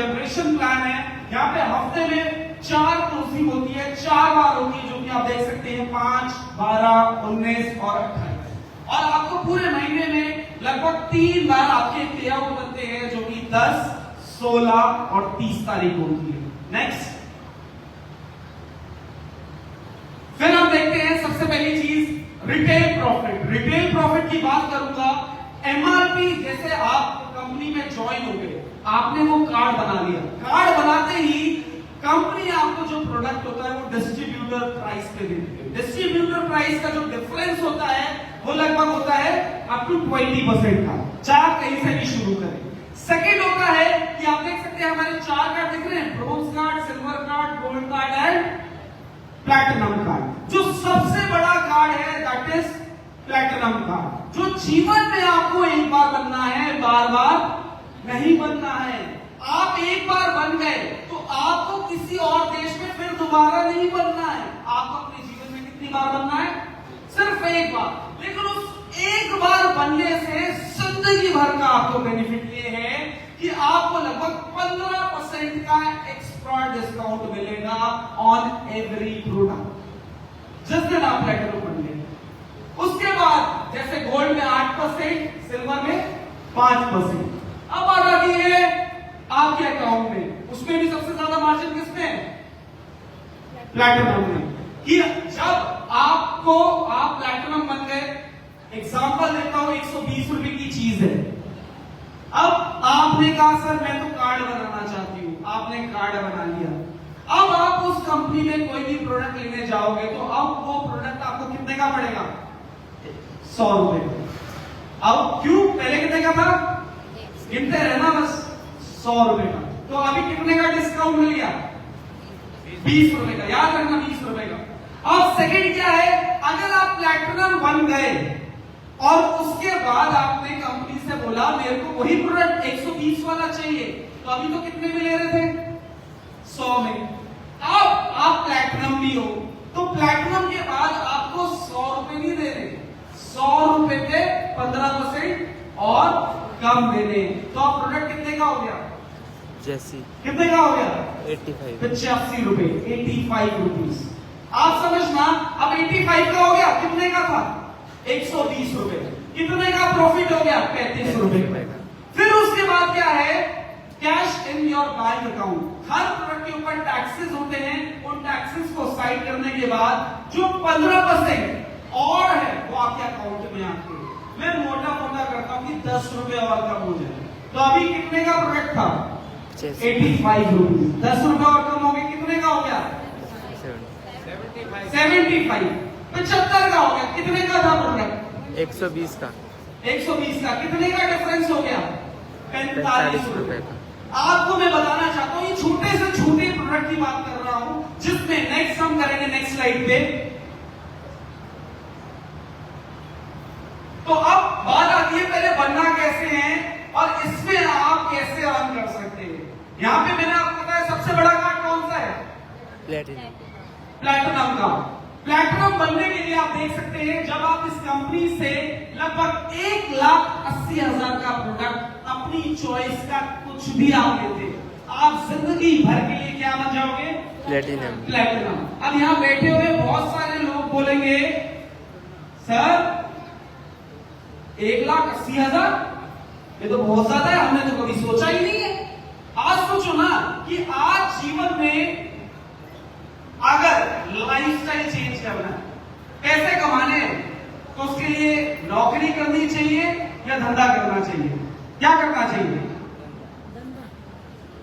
Generation plan है। यहाँ पे हफ्ते में 4 क्लोजिंग होती है, 4 बार होती है, जो कि आप देख सकते हैं 5, 12, 19 और 28। और आपको पूरे महीने में लगभग 3 बार आपके पे आउट बनते हैं, जो कि 10, 16 और 30 तारीख होती है। नेक्स्ट, फिर हम देखते हैं सबसे पहली चीज रिटेल प्रॉफिट। रिटेल प्रॉफिट की बात करूंगा। एमआरपी, जैसे आप कंपनी में ज्वाइन हो गए, आपने वो कार्ड बना लिया, कार्ड बनाते ही कंपनी आपको जो प्रोडक्ट होता है वो डिस्ट्रीब्यूटर प्राइस पे देती है। डिस्ट्रीब्यूटर प्राइस का जो डिफरेंस होता है वो लगभग होता है अप टू 20% का, चाहे कहीं से भी शुरू करें। सेकेंड होता है कि आप देख सकते हैं हमारे 4 कार्ड दिख रहे हैं, bronze card, silver card, gold card and platinum card. जो सबसे बड़ा कार्ड है दैट इज प्लैटिनम कार्ड, जो जीवन में आपको एक बार बनना है, बार बार नहीं बनना है। आप एक बार बन गए तो आपको किसी और देश में फिर दोबारा नहीं बनना है। आपको अपने जीवन में कितनी बार बनना है? सिर्फ एक बार। लेकिन उस एक बार बनने से जिंदगी भर का आपको बेनिफिट ये है कि आपको लगभग 15% का एक्स्ट्रा डिस्काउंट मिलेगा ऑन एवरी प्रोडक्ट जिस दिन आप प्लैटिनम बन गए। उसके बाद जैसे गोल्ड में 8%, सिल्वर में 5%। अब बात आती है आपके अकाउंट में, उसमें भी सबसे ज्यादा मार्जिन किसमें है? प्लैटिनम में। कि जब आप प्लैटिनम बन गए, एग्जांपल देता हूं, 120 रुपए की चीज है। अब आपने कहा सर मैं तो कार्ड बनाना चाहती हूं, आपने कार्ड बना लिया। अब आप उस कंपनी में कोई भी प्रोडक्ट लेने जाओगे तो अब वो प्रोडक्ट आपको कितने का पड़ेगा? 100 रुपए। अब क्यों? पहले कितने का था? गिनते रहना बस, 100 रुपए का। तो अभी कितने का डिस्काउंट मिल गया? 20 रुपए का। याद रखना, 20 रुपए का। अब सेकंड क्या है, अगर आप प्लैटिनम बन गए और उसके बाद आपने कंपनी से बोला मेरे को वही प्रोडक्ट 120 वाला चाहिए, तो अभी तो कितने में ले रहे थे? 100 में। अब आप प्लैटिनम भी हो तो प्लैटिनम के बाद आपको 100 रुपए नहीं दे रहे, 100 रुपए पे 15% और कम दे रहे। तो आप प्रोडक्ट कितने का हो गया? जैसी कितने का हो गया? 85 रुपए, 85 रुपीज। आप समझना, अब 85 का हो गया, कितने का था? 120 रुपए। कितने का प्रॉफिट हो गया? 35 रुपए। फिर उसके बाद क्या है? Cash in your bank account. Her product के ऊपर टैक्सेस होते हैं, उन टैक्सेस को साइड करने के बाद जो 15% और है वो आपके अकाउंट में आते हैं। मैं मोटा मोटा करता हूं कि 10 रुपए और कम हो जाए। तो अभी कितने का प्रोडक्ट था? 85 रुपीज। 10 रुपए और कम हो गए, कितने का हो गया? 75। 75 का हो गया। कितने का था प्रोडक्ट? 120 का। 120 का। कितने का डिफरेंस हो गया? 45 रुपए का। आपको मैं बताना चाहता हूं, ये छोटे से छोटे प्रोडक्ट की बात कर रहा हूं, जिसमें नेक्स्ट हम करेंगे नेक्स्ट स्लाइड पे। तो अब बात आती है पहले बनना कैसे है और इसमें आप कैसे अर्न कर सकते हैं। यहां पे मैंने आपको बताया सबसे बड़ा कार्ड कौन सा है? प्लैटिनम का। प्लैटिनम बनने के लिए आप देख सकते हैं, जब आप इस कंपनी से लगभग 1,80,000 का प्रोडक्ट अपनी चॉइस का कुछ भी आप लेते, आप जिंदगी भर के लिए क्या बन जाओगे? प्लैटिनम। अब यहां बैठे हुए बहुत सारे लोग बोलेंगे सर 1,80,000 ये तो बहुत ज्यादा है, हमने तो कभी सोचा ही नहीं है। आज सोचो ना कि आज जीवन में अगर लाइफस्टाइल चेंज करना है, पैसे कमाने हैं, तो उसके लिए नौकरी करनी चाहिए या धंधा करना चाहिए? क्या करना चाहिए?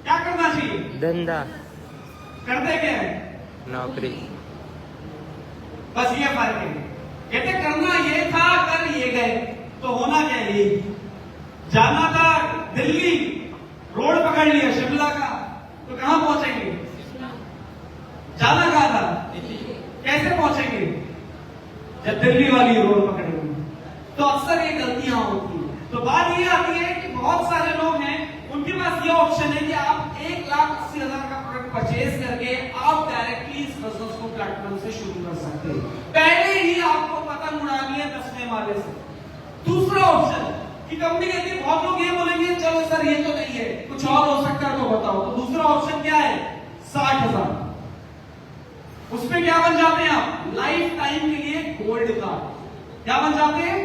क्या करना चाहिए? धंधा। करते क्या है? नौकरी। बस ये फर्क है। कहते करना ये था, कर ये गए, तो होना क्या है? जाना था दिल्ली, रोड पकड़ लिया शिमला का, तो कहां पहुंचेंगे? जाना कहां था? कैसे पहुंचेंगे? जब दिल्ली वाली रोड पकड़ेंगे। तो अक्सर ये गलतियां होती है। तो बात ये आती है कि बहुत सारे लोग हैं, उनके पास ये ऑप्शन है कि आप 1,80,000 का प्रोडक्ट परचेज करके आप डायरेक्टली इस बिजनेस को प्लैटिनम से शुरू कर सकते हैं। पहले ही आपको पतंग उड़ानी है 10वें माले से। दूसरा ऑप्शन कि कंपनी कहती है, बहुत लोग ये बोलेंगे चलो सर ये तो नहीं है, कुछ और हो सकता है तो बताओ। तो दूसरा ऑप्शन क्या है? 60,000। उसमें क्या बन जाते हैं आप? लाइफ टाइम के लिए गोल्ड कार्ड। क्या बन जाते हैं?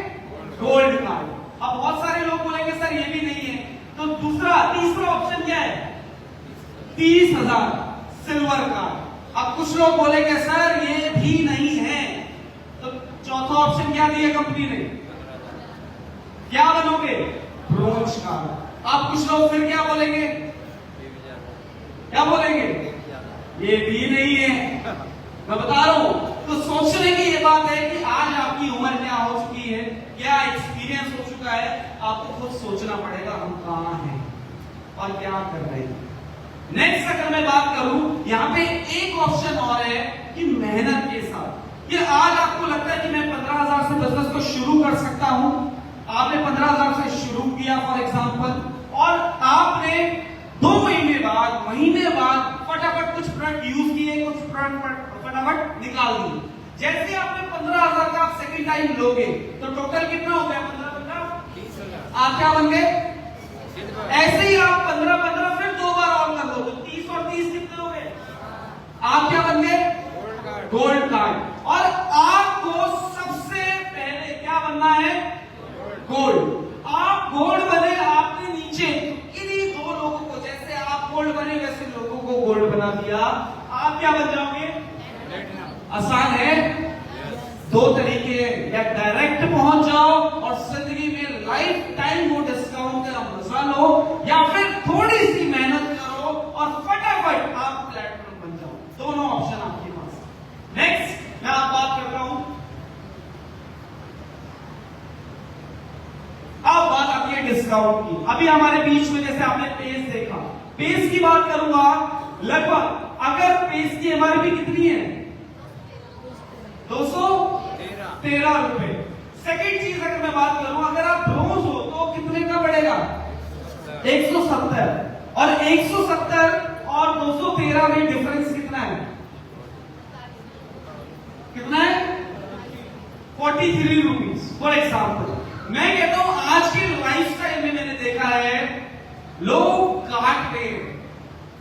Gold card. अब बहुत सारे लोग बोलेंगे सर ये भी नहीं है, तो तीसरा ऑप्शन क्या है? 30,000 सिल्वर कार्ड। अब कुछ लोग बोलेंगे सर ये भी नहीं है, तो चौथा ऑप्शन क्या दिया कंपनी ने? क्या बनोगे? Bronze card. अब कुछ लोग फिर क्या बोलेंगे? क्या बोलेंगे? ये भी नहीं है। मैं बता रहा हूं, तो सोचने की ये बात है कि आज आपकी उम्र क्या हो चुकी है, क्या एक्सपीरियंस हो चुका है, आपको खुद सोचना पड़ेगा हम कहां हैं और क्या कर रहे हैं। नेक्स्ट अगर मैं बात करूं, यहां पे एक ऑप्शन और है कि मेहनत के साथ। ये आज आपको लगता है कि मैं 15,000 से बिजनेस को शुरू कर सकता हूं। आपने 15,000 से शुरू किया फॉर एग्जांपल, और आपने 2 महीने बाद फटाफट कुछ प्रोडक्ट यूज किए, कुछ प्रोडक्ट फटाफट निकाल दिए। जैसे आपने 15,000 का आप सेकंड टाइम लोगे तो टोटल कितना हो गया? 15,000 आप क्या बन गए? ऐसे ही आप 15 फिर 2 बार और कर दो तो 30 और 30 कितने हो गए? आप क्या बन गए? Gold card. और आपको सबसे पहले क्या बनना है? गोल्ड। आप गोल्ड बने, आपने नीचे इन्हीं 2 लोगों को, जैसे आप गोल्ड बने वैसे लोगों को गोल्ड बना दिया, आप क्या बन जाओगे? आसान है। 2 तरीके, या डायरेक्ट पहुंच जाओ और जिंदगी में लाइफ टाइम वो डिस्काउंट का मजा लो, या फिर थोड़ी सी मेहनत करो और फटाफट आप प्लेटिनम बन जाओ। दोनों ऑप्शन आपके पास। नेक्स्ट मैं आप बात करता हूं, अब बात आती है डिस्काउंट की। अभी हमारे बीच में जैसे आपने पेज देखा, पेज की बात करूंगा, लगभग अगर पेज की एमआरपी कितनी है? 213 रुपए। सेकेंड चीज अगर मैं बात करूं, अगर आप ब्रोंज हो तो कितने का पड़ेगा? 170। और 170 और 213 में डिफरेंस कितना है? कितना है? 43 रुपीज फॉर एग्जाम्पल। मैं कहता हूं आज के लाइफस्टाइल में मैंने देखा है लोग काट पे,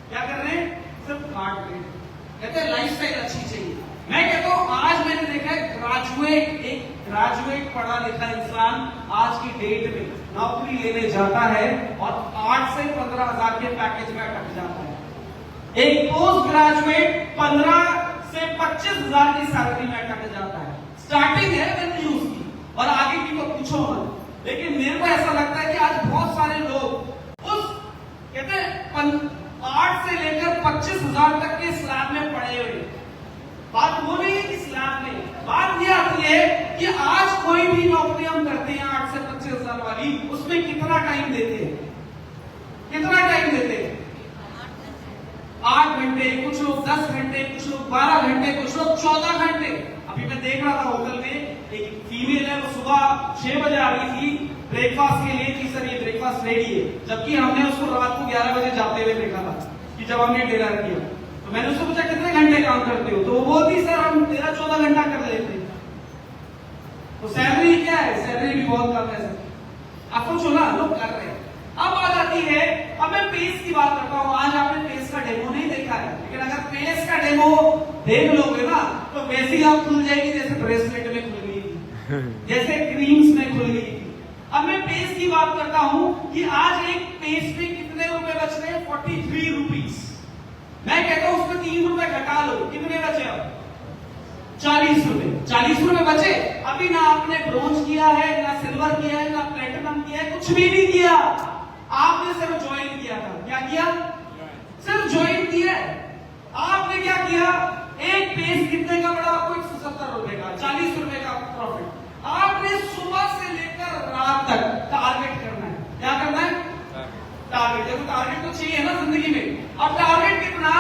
क्या कर रहे हैं? सिर्फ काट पे, कहते हैं लाइफस्टाइल अच्छी चाहिए। मैं कहता हूं आज मैंने देखा है एक ग्रेजुएट पढ़ा लिखा इंसान आज की डेट में नौकरी लेने जाता है और 8 से 15,000 के पैकेज में अटक जाता है। एक पोस्ट ग्रेजुएट 15 से 25,000 की सैलरी में अटक जाता है। स्टार्टिंग है न्यूज की, और आगे की तो पूछो मत। लेकिन मेरे को ऐसा लगता है कि आज बहुत सारे लोग उस कहते हैं 8 से लेकर 25,000 तक के स्लैब में पड़े हुए। बात वो नहीं है कि स्लैब में, बात ये आती है कि आज कोई भी नौकरी हम करते हैं 8 से 25,000 वाली, उसमें कितना टाइम देते हैं? कितना टाइम देते हैं? 8 घंटे, कुछ लोग 10 घंटे, कुछ लोग 12 घंटे, कुछ लोग 14 घंटे। अभी मैं देख रहा था होटल में एक फीमेल है, वो सुबह 6 बजे आ रही थी ब्रेकफास्ट के लिए कि सर ये ब्रेकफास्ट रेडी है, जबकि हमने उसको रात को 11 बजे जाते हुए देखा था कि जब हमने डिनर किया। तो मैंने उसको पूछा कितने घंटे काम करते हो, तो वो बोलती सर हम 13-14 घंटा कर लेते हैं। तो सैलरी क्या है? सैलरी भी बहुत कम है सर। आप सोचो ना, लोग कर रहे हैं। अब बात आती है, अब मैं पेस की बात करता हूं। आज आपने पेस का डेमो नहीं देखा है, लेकिन अगर पेस का डेमो देख लोगे ना तो वैसी आप खुल जाएगी जैसे ब्रेसलेट में खुल गई थी, जैसे क्रीम्स में खुल गई थी। अब मैं पेस की बात करता हूं कि आज एक पेस में कितने रुपए बच रहे हैं? 43 रुपीज। मैं कहता हूं उसमें 3 रुपए घटा लो, कितने बचे? अब 40 रुपए। 40 रुपए बचे। अभी ना आपने ब्रोंज किया है, ना सिल्वर किया है, ना प्लेटिनम किया है, कुछ भी नहीं किया। आपने सिर्फ ज्वाइन किया था। क्या किया? सिर्फ ज्वाइन किया। आपने क्या किया? एक पेज कितने का पड़ा आपको? 170 रुपए का, 40 रुपए का प्रॉफिट। आपने सुबह से लेकर रात तक टारगेट करना है। क्या करना है? टारगेट। देखो टारगेट तो चाहिए ना जिंदगी में। अब टारगेट कितना?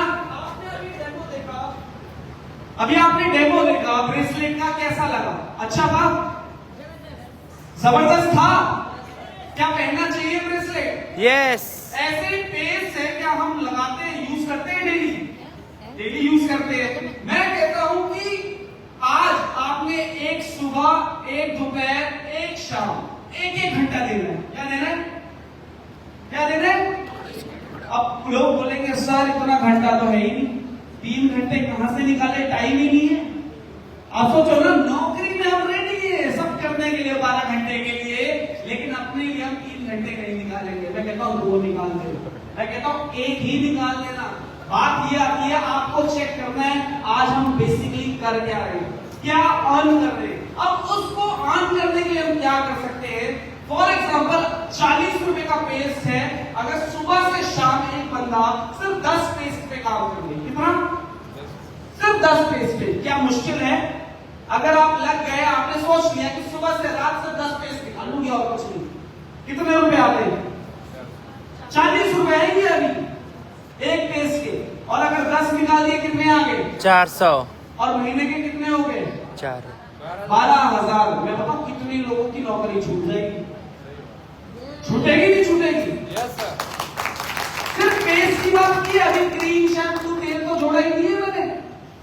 आपने अभी डेमो देखा, ब्रेसलेट का कैसा लगा? अच्छा था? जबरदस्त था? क्या पहनना चाहिए ब्रेसलेट? यस। ऐसे पेज है क्या हम लगाते हैं, यूज करते हैं डेली यूज करते हैं। मैं कहता हूं कि आज आपने एक सुबह, एक दोपहर, एक शाम, एक घंटा देना है। लोग बोलेंगे सर इतना घंटा तो है ही नहीं, 3 घंटे कहां से निकाले, टाइम ही नहीं है। आप सोचो ना, नौकरी में हम रेडी है सब करने के लिए 12 घंटे के लिए, लेकिन अपने लिए हम 3 घंटे कहीं निकालेंगे। मैं कहता हूँ 2 निकाल दे, मैं कहता हूँ 1 ही निकाल देना। बात ये आती है, आपको चेक करना है आज हम बेसिकली कर क्या रहे हैं, क्या अर्न कर रहे हैं। अब उसको अर्न करने के लिए हम क्या कर सकते हैं। फॉर एग्जाम्पल 40 रुपए का पेस्ट है, अगर सुबह से शाम एक बंदा सिर्फ 10 पेस्ट पे काम कर ले, कितना, सिर्फ 10 पेस्ट पे, क्या मुश्किल है। अगर आप लग गए, आपने सोच लिया कि सुबह से रात से 10 पेस्ट निकालूंगी और कुछ नहीं, कितने रुपए आते हैं, 40 रुपए आएंगे अभी एक पेस्ट के। और अगर 10 निकाल दिए कितने आ गए, 400। और महीने के कितने हो गए, 12,000। मैं बताऊं कितने लोगों की नौकरी छूट जाएगी, छूटेगी नहीं छूटेगी। सिर्फ पेस्ट की बात की, अभी क्रीम शैम्पू तेल तो जोड़ा ही नहीं है मैंने,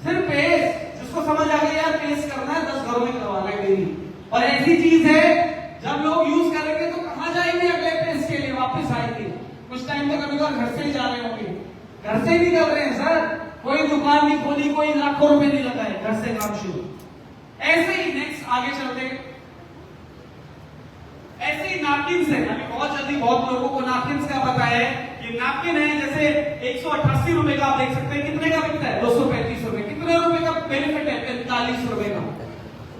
सिर्फ पेस्ट। जिसको समझ आ गया यार पेस्ट करना है 10 घरों में करवाना है डेली। और ऐसी चीज है जब लोग यूज करेंगे तो कहां जाएंगे अगले पेस्ट के लिए, वापस आएंगे। कुछ टाइम तक अभी तो घर से ही जा रहे होंगे, घर से ही नहीं कर रहे हैं सर, कोई दुकान नहीं खोली, कोई लाखों रुपए नहीं लगाए, घर से काम शुरू। ऐसे ही नेक्स्ट आगे चलते, ऐसे ही नैपकिन से, अभी बहुत जल्दी बहुत लोगों को नैपकिन का पता है। ये नैपकिन है जैसे 188 रुपए का, आप देख सकते हैं कितने का बिकता है, 235 रुपए। कितने रुपए का बेनिफिट है, 45 रुपए का।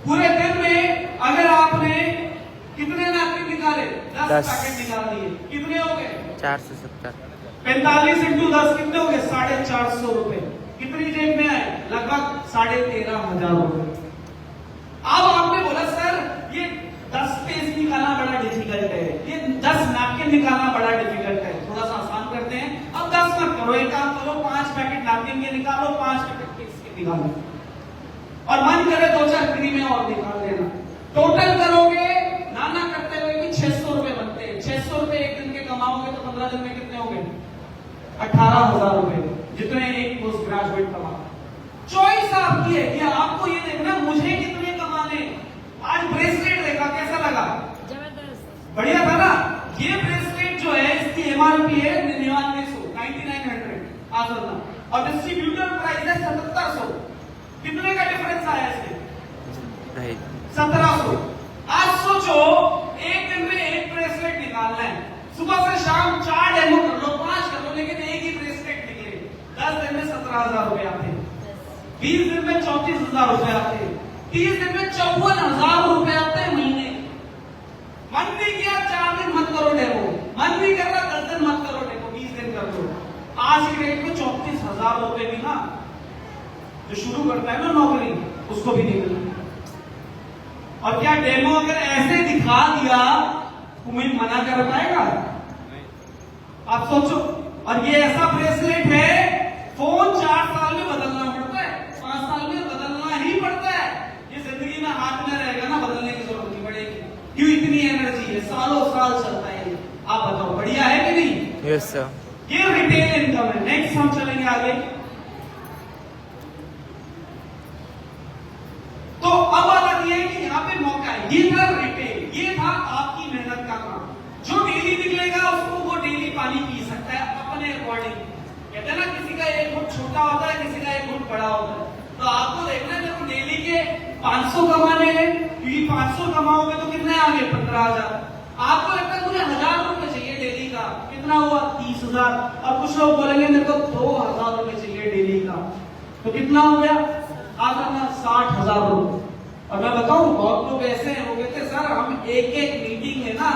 पूरे दिन में अगर आपने कितने नैपकिन निकाले, 10 पैकेट निकाल दिए, कितने हो गए, 470। 45 इंटू 10 कितने हो गए, 450 रुपए। कितनी जेब में आए, लगभग 13,500 रुपए। अब आपने बोला सर ये 10 पेज निकालना बड़ा डिफिकल्ट है, ये 10 नैपकिन निकालना बड़ा डिफिकल्ट है, थोड़ा सा आसान करते हैं। अब 10 मत करो, एक काम करो, 5 पैकेट नैपकिन के निकालो, 5 पैकेट पेस्ट के निकालो, और मन करे 2-4 क्रीमें और निकाल लेना। टोटल करोगे नाना करते हुए कि 600 रुपए बनते हैं। 600 रुपए एक दिन के कमाओगे तो 15 दिन में कितने हो गए, 18,000 रुपए, जितने एक पोस्ट ग्रेजुएट कमा। चॉइस आपकी है कि आपको ये देखना मुझे कितने कमाने। आज ब्रेसलेट देखा, कैसा लगा, बढ़िया था ना। ये ब्रेसलेट जो है इसकी एमआरपी है 9900 आसना, और डिस्ट्रीब्यूटर प्राइस है 7700। कितने का डिफरेंस आया इसमें, 1700। आज सोचो एक दिन में एक ब्रेसलेट निकालना है, सुबह से शाम 4 डेमो कर लो, 5 कर लो, लेकिन एक ही ब्रेसलेट निकले। 10 दिन में 17,000 रुपए आते हैं, 20 दिन में 34,000 रुपए आते हैं, 30 दिन में 54,000 रुपए आते हैं महीने। मन नहीं किया 4 दिन मत करो डेमो, मन नहीं कर रहा 10 दिन मत करो डेमो, 20 दिन कर लो। आज की डेट में 34,000 रुपए भी ना, जो शुरू करता है ना नौकरी, उसको भी नहीं मिलता। और क्या डेमो अगर ऐसे दिखा दिया तुम्हें मना कर पाएगा, आप सोचो। और ये ऐसा ब्रेसलेट है, फोन 4 साल में बदलना पड़ता है, 5 साल में बदलना ही पड़ता है। ये जिंदगी में हाथ में रहेगा ना, बदलने की जरूरत नहीं पड़ेगी, क्यों, इतनी एनर्जी है, सालों साल चलता है। आप बताओ बढ़िया है कि नहीं। Yes sir. ये रिटेल इनकम है। नेक्स्ट हम चलेंगे आगे। तो अब बात आती है कि यहाँ पे मौका है, ये था रिटेल, ये था आपकी मेहनत का काम। जो डेली निकलेगा उसको वो डेली पानी पी सकता है अपने अकॉर्डिंग। कहते हैं ना किसी का एक घुट छोटा होता है, किसी का एक घुट बड़ा होता है। तो आपको देखना है जब डेली के 500 कमाने हैं, क्योंकि 500 कमाओगे तो कितने आ गए, 15,000। आपको लगता है मुझे 1,000 रुपए चाहिए डेली का, कितना हुआ, 30,000। और कुछ लोग बोलेंगे मेरे को 2,000 रुपए चाहिए डेली का, तो कितना हो गया, आता ना 60,000 रुपए। और मैं बताऊं बहुत लोग ऐसे हैं, वो कहते हैं सर हम एक मीटिंग में ना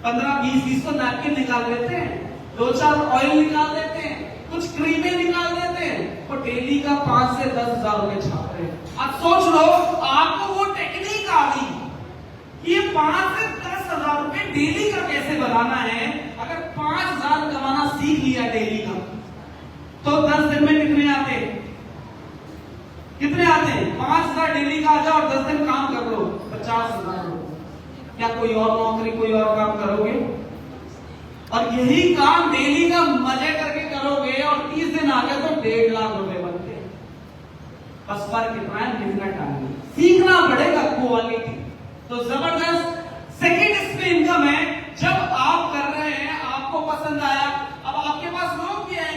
15-20 तो नैपकिन निकाल लेते हैं, 2-4 ऑयल निकाल देते हैं, कुछ क्रीमें निकाल देते हैं, और डेली का 5 से 10,000 रुपए छाप रहे हैं। अब सोच लो आपको वो टेक्निक आ गई, ये 5 से 10,000 रुपए डेली का कैसे बनाना है। अगर 5,000 कमाना सीख लिया डेली का, तो 10 दिन में कितने आते हैं, कितने आते हैं, 5,000 डेली का आ जाओ और 10 दिन काम कर लो, 50,000। क्या कोई और नौकरी, कोई और काम करोगे। और यही काम डेली का मजे करके करोगे और 30 दिन आ गए तो 1.5 लाख रुपए बनते हैं। बस फर्क कितना है, मेहनत आनी, सीखना पड़ेगा क्वालिटी। तो जबरदस्त सेकंड इसमें इनकम है, जब आप कर रहे हैं आपको पसंद आया, अब आपके पास लोग भी है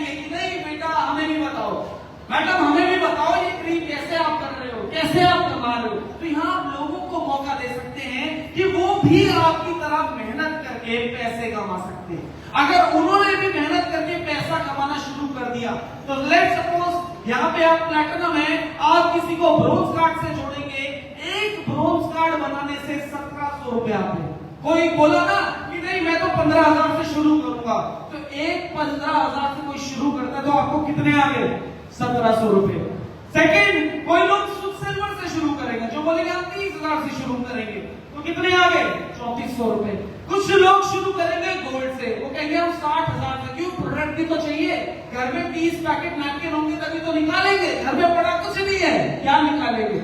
मैडम हमें भी बताओ ये क्रीम कैसे आप कर रहे हो, कैसे आप कमा रहे हो। तो यहाँ आप लोगों को मौका दे सकते हैं कि वो भी आपकी तरह मेहनत करके पैसे कमा सकते हैं। अगर उन्होंने भी मेहनत करके पैसा कमाना शुरू कर दिया तो लेट्स सपोज यहाँ पे आप प्लैटिनम है, आप किसी को ब्रोंज कार्ड से जोड़ेंगे, एक ब्रोंज कार्ड बनाने से 1700 रुपए आते हैं। कोई बोला ना कि नहीं मैं तो 15,000 से शुरू करूंगा, तो एक 15,000 से कोई शुरू करता है तो आपको कितने आ गए? 1700 रुपए। सेकंड, कोई लोग सिल्वर से शुरू करेंगे, जो बोलेंगे हम 30,000 से शुरू करेंगे, तो कितने आ गए? 3400 रुपए। कुछ लोग शुरू करेंगे गोल्ड से, वो कहेंगे हम 60,000 से, क्यों? प्रोडक्ट भी तो चाहिए, घर में 30 पैकेट नैपकिन होंगे तभी तो निकालेंगे, घर में पड़ा कुछ नहीं है, क्या निकालेंगे?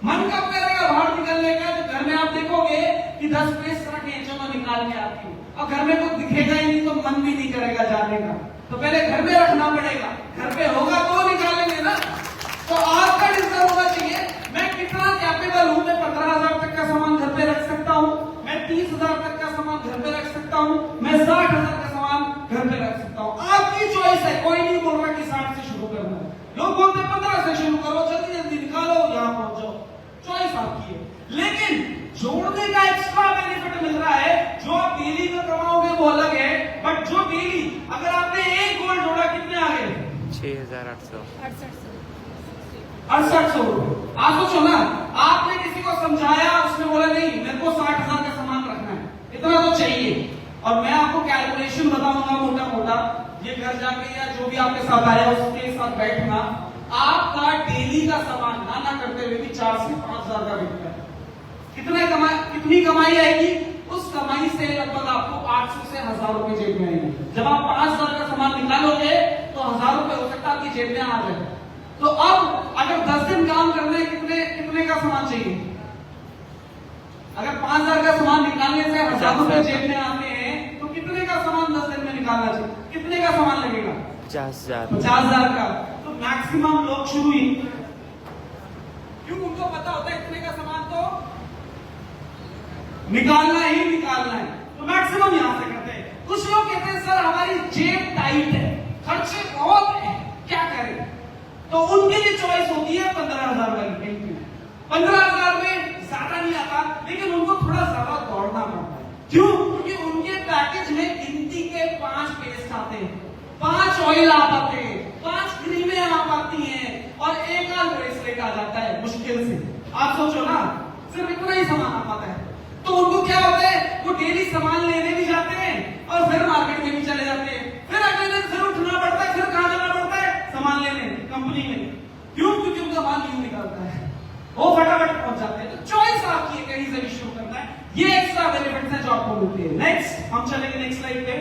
मन कब करेगा बाहर निकलने का? तो घर में आप देखोगे कि 10 पेज रखे, चलो निकाल के आती हूँ, और घर में कुछ दिखेगा ही नहीं तो मन भी नहीं करेगा जाने का, तो पहले घर में रखना पड़ेगा, घर पे होगा तो निकालेंगे ना। तो आपका डिसीजन होना चाहिए, मैं कितना कैपेबल हूं, मैं 15,000 तक का सामान घर पे रख सकता हूं, मैं 30,000 तक का सामान घर पे रख सकता हूं, मैं 60,000 का सामान घर पे रख सकता हूं। आपकी चॉइस है, कोई नहीं बोल रहा कि 60 से शुरू करना है। लोग बोलते हैं 15 से शुरू करो, जल्दी जल्दी निकालो, यहां पहुंच जाओ, चॉइस आपकी है। लेकिन जोड़ने का एक्स्ट्रा बेनिफिट मिल रहा है, जो आप डेली में कमाओगे वो अलग है, बट जो डेली अगर आपने एक गोल्ड जोड़ा, कितने आ गए? 6,800 6800 रुपए। आप सोचो ना, आपने किसी को समझाया, उसने बोला नहीं मेरे को 60,000 का सामान रखना है, इतना तो चाहिए, और मैं आपको कैलकुलेशन बताऊंगा मोटा मोटा, ये घर जाके या जो भी आपके साथ आया उसके साथ बैठना, आपका डेली का सामान ना करते हुए भी 4 से 5,000 का बिकता है। कितनी कमाई आएगी? उस कमाई से लगभग आपको 800 से 1,000 रुपए जेब में आएंगे। जब आप 5,000 का सामान निकालोगे तो 1,000 रुपए हो सकता है आपकी जेब में आ जाए। तो अब अगर 10 दिन काम करने, कितने का सामान चाहिए? अगर 5,000 का सामान निकालने से 1,000 रुपए जेब में आते हैं तो कितने का सामान 10 दिन में निकालना चाहिए? कितने का सामान लगेगा? 50,000 का। तो मैक्सिमम लोग शुरू ही, क्यों? उनको पता होता है इतने का सामान तो निकालना ही निकालना है, तो मैक्सिमम यहां से करते हैं। कुछ लोग कहते हैं सर हमारी जेब टाइट है, खर्चे बहुत है, क्या करें? तो उनके लिए चॉइस होती है 15,000 वाली। 15,000 में ज्यादा नहीं आता, लेकिन उनको थोड़ा ज्यादा दौड़ना पड़ता है। क्यों? क्योंकि उनके पैकेज में गिनती के 5 पेस्ट आते हैं, 5 ऑयल आ पाते हैं, 5 क्रीमें आ पाती हैं, और एक आध ब्रेसलेट आ जाता है मुश्किल से। आप सोचो ना, सिर्फ इतना ही सामान आ पाता है, तो उनको क्या होता है, वो डेली सामान लेने भी जाते हैं और फिर मार्केट में भी चले जाते हैं, फिर अगले दिन फिर उठना पड़ता है, फिर कहां जाना पड़ता है? सामान लेने कंपनी में। क्यों? क्योंकि उनका माल यूं निकलता है, वो फटाफट पहुंच जाते हैं। तो चॉइस आपकी है, कहीं से भी शुरू करना है। ये एक्स्ट्रा बेनिफिट्स हैं जो आपको मिलते हैं। नेक्स्ट हम चलेंगे नेक्स्ट स्लाइड पे।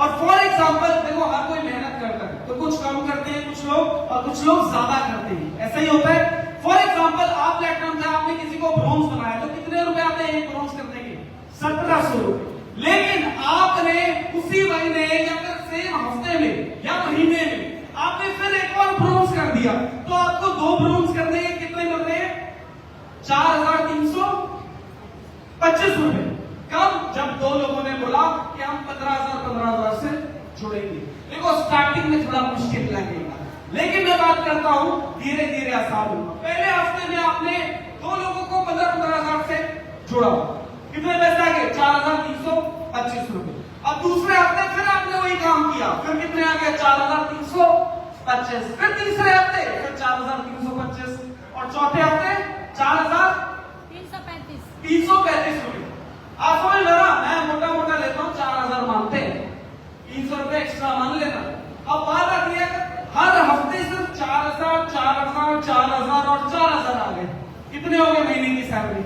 और फॉर एग्जांपल देखो, हर कोई मेहनत करता है, तो कुछ कम करते हैं कुछ लोग, और कुछ लोग ज्यादा करते हैं, ऐसा ही होता है। फॉर एग्जांपल आप प्लेटिनम था, आपने किसी को ब्रोंज बनाया, तो कितने रुपए आते हैं एक ब्रोंज करने के? 1700 रुपए। लेकिन आपने उसी महीने या फिर सेम हफ्ते में या महीने में आपने फिर एक और ब्रोंज कर दिया, तो आपको 2 ब्रोंज करने के कितने मिल रहे हैं? 4,325 रुपए। कब? जब 2 लोगों ने बोला कि हम 15,000 से जुड़ेंगे। देखो स्टार्टिंग में थोड़ा मुश्किल लगेगा, लेकिन मैं बात करता हूं धीरे धीरे आसान होगा। पहले हफ्ते में आपने 2 लोगों को 15,000 से जोड़ा, कितने पैसे आ गए? 4,325 रुपए। अब दूसरे हफ्ते फिर आपने वही काम किया, फिर कितने आ गए? 4,325। फिर तीसरे हफ्ते फिर 4,325, और चौथे हफ्ते 4,335 रुपए। आप समझ लो ना, मैं मोटा मोटा लेता हूं 4,000 मानते हैं, 300 रुपए एक्स्ट्रा मान लेना। अब बात आती है हर हफ्ते सिर्फ 4,000 4,000 4,000 और 4,000 आ गए, कितने हो गए महीने की सैलरी?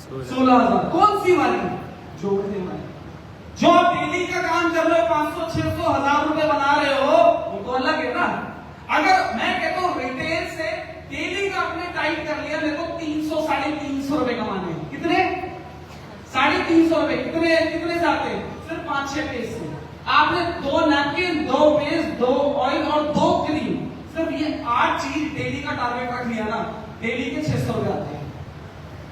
16,000। कौन सी वाली? जोड़ने वाली। जो आप डेली का काम कर रहे हो, 500 600 1,000 रुपए बना रहे हो, वो तो अलग है ना। अगर मैं कहता हूं रिटेल से डेली का आपने टाइट कर लिया, मेरे को 300 350 रुपए कमाने हैं, कितने? 350 रुपए। कितने जाते हैं? सिर्फ 5-6 पेज से। आपने 2 नैपकिन, 2 पेज, 2 ऑयल और 2 क्रीम, सिर्फ ये 8 चीज डेली का टारगेट रख लिया ना, डेली के 600 रुपए आते हैं।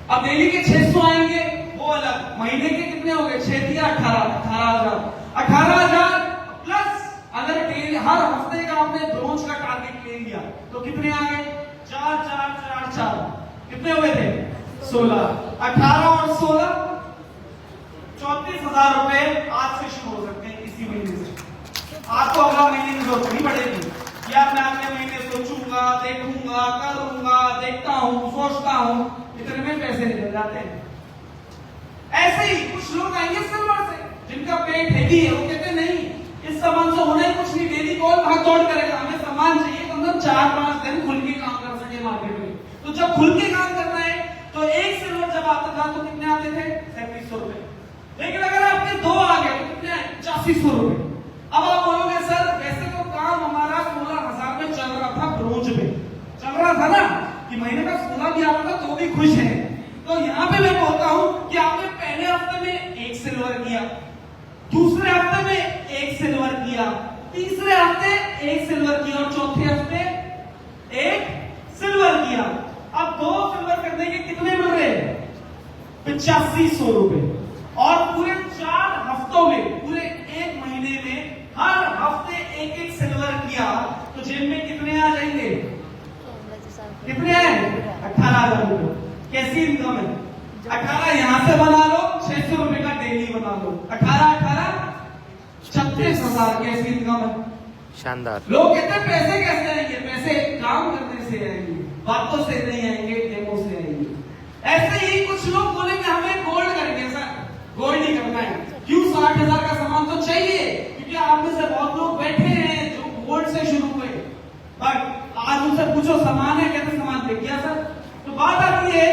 अब डेली के 600 आएंगे वो अलग, महीने के कितने हो गए? 6 दिया 18,000 प्लस अगर डेली हर हफ्ते का आपने ब्रोंज का टारगेट ले लिया तो कितने आ गए? 4 4 4 4 कितने हुए थे? 16। 18 और 16 34,000 रुपए आज से शुरू हो सकते हैं, इसी महीने से। आपको अगला महीने की जरूरत नहीं पड़ेगी यार, मैं अगले महीने सोचूंगा, देखूंगा, करूंगा, देखता हूं, सोचता हूं, इतने में पैसे निकल जाते हैं। ऐसे ही कुछ लोग आएंगे सिल्वर से, जिनका पेट हेवी है, वो कहते नहीं इस सामान से होना ही कुछ नहीं, डेली कौन भाग दौड़ करेगा, हमें सामान चाहिए तो हम 4-5 दिन खुल के काम कर सके मार्केट में। तो जब खुल के काम करना है तो एक सिल्वर जब आता था तो कितने आते थे? 3700 रुपए। लेकिन अगर आपके 2 आ गए तो कितने आए? 8500 रुपए। अब आप बोलोगे सर वैसे तो काम हमारा 16,000 में चल रहा था, ब्रोंज में चल रहा था ना, कि महीने का 16 भी आता था तो भी खुश है। तो यहाँ पे मैं बोलता हूं कि आपने पहले हफ्ते में 1 सिल्वर किया, दूसरे हफ्ते में 1 सिल्वर किया, तीसरे हफ्ते 1 सिल्वर किया और चौथे हफ्ते 1 सिल्वर किया। अब 2 सिल्वर करने के कितने मिल रहे हैं? 8500 रुपए। और पूरे 4 हफ्तों में, पूरे 1 महीने में हर हफ्ते 1 सिल्वर किया तो जेब में कितने आ जाएंगे? कितने आए? 18,000 रुपए। कैसी इनकम है? 18 यहां से बना लो, 600 रुपए का डेली बना लो, 18 36,000। कैसी इनकम है? शानदार। लोग कहते हैं पैसे कैसे आएंगे? पैसे काम करने से आएंगे, बातों से नहीं आएंगे, डेमो से आएंगे। ऐसे ही कुछ लोग बोलेंगे हमें गोल्ड करेंगे। सर गोल्ड नहीं करना है, क्यों? 60,000 का सामान तो चाहिए, क्योंकि आप में से बहुत लोग बैठे हैं जो गोल्ड से शुरू हुए, बट आज उनसे पूछो सामान है, कहते सामान दे गया सर। तो बात आती है